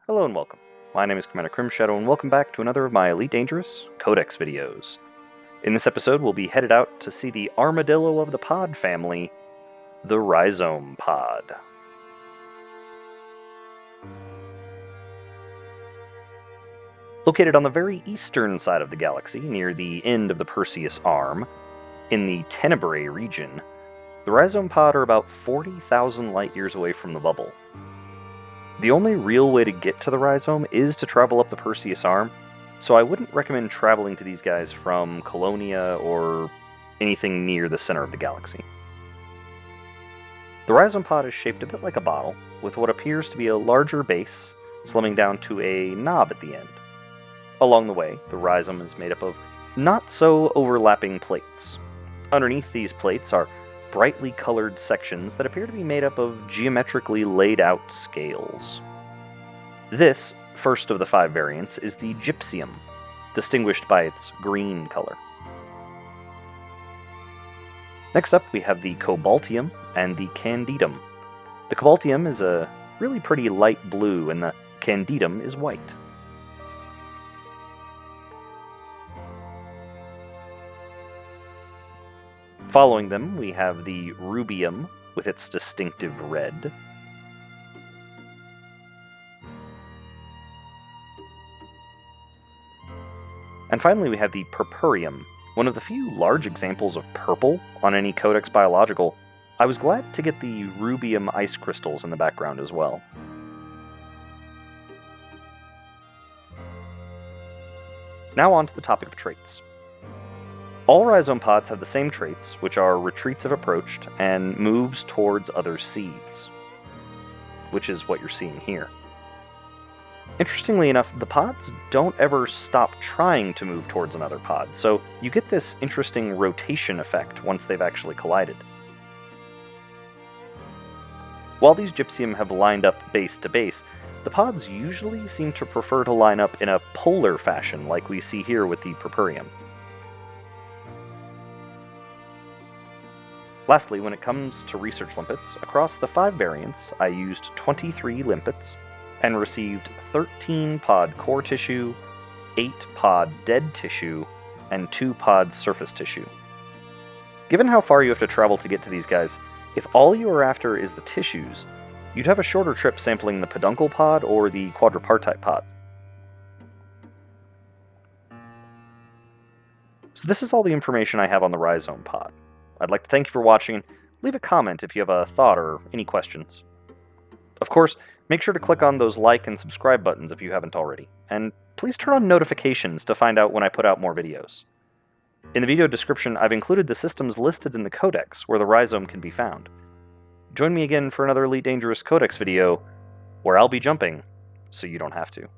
Hello and welcome. My name is Commander Crimshadow and welcome back to another of my Elite Dangerous Codex videos. In this episode we'll be headed out to see the armadillo of the pod family, the Rhizome Pod. Located on the very eastern side of the galaxy, near the end of the Perseus Arm, in the Tenebrae region, the Rhizome Pod are about 40,000 light-years away from the bubble. The only real way to get to the Rhizome is to travel up the Perseus Arm, so I wouldn't recommend traveling to these guys from Colonia or anything near the center of the galaxy. The Rhizome Pod is shaped a bit like a bottle, with what appears to be a larger base, slimming down to a knob at the end. Along the way, the rhizome is made up of not-so-overlapping plates. Underneath these plates are brightly colored sections that appear to be made up of geometrically laid-out scales. This, first of the 5 variants, is the Gypseeum, distinguished by its green color. Next up, we have the Cobalteum and the Candidum. The Cobalteum is a really pretty light blue, and the Candidum is white. Following them, we have the Rubeum, with its distinctive red. And finally, we have the Purpureum, one of the few large examples of purple on any Codex Biological. I was glad to get the Rubeum ice crystals in the background as well. Now on to the topic of traits. All rhizome pods have the same traits, which are retreats if approached and moves towards other seeds, which is what you're seeing here. Interestingly enough, the pods don't ever stop trying to move towards another pod, so you get this interesting rotation effect once they've actually collided. While these Gypseeum have lined up base to base, the pods usually seem to prefer to line up in a polar fashion like we see here with the Purpureum. Lastly, when it comes to research limpets, across the 5 variants, I used 23 limpets and received 13 pod core tissue, 8 pod dead tissue, and 2 pod surface tissue. Given how far you have to travel to get to these guys, if all you are after is the tissues, you'd have a shorter trip sampling the peduncle pod or the quadripartite pod. So this is all the information I have on the Rhizome Pod. I'd like to thank you for watching. Leave a comment if you have a thought or any questions. Of course, make sure to click on those like and subscribe buttons if you haven't already, and please turn on notifications to find out when I put out more videos. In the video description, I've included the systems listed in the Codex where the Rhizome can be found. Join me again for another Elite Dangerous Codex video, where I'll be jumping so you don't have to.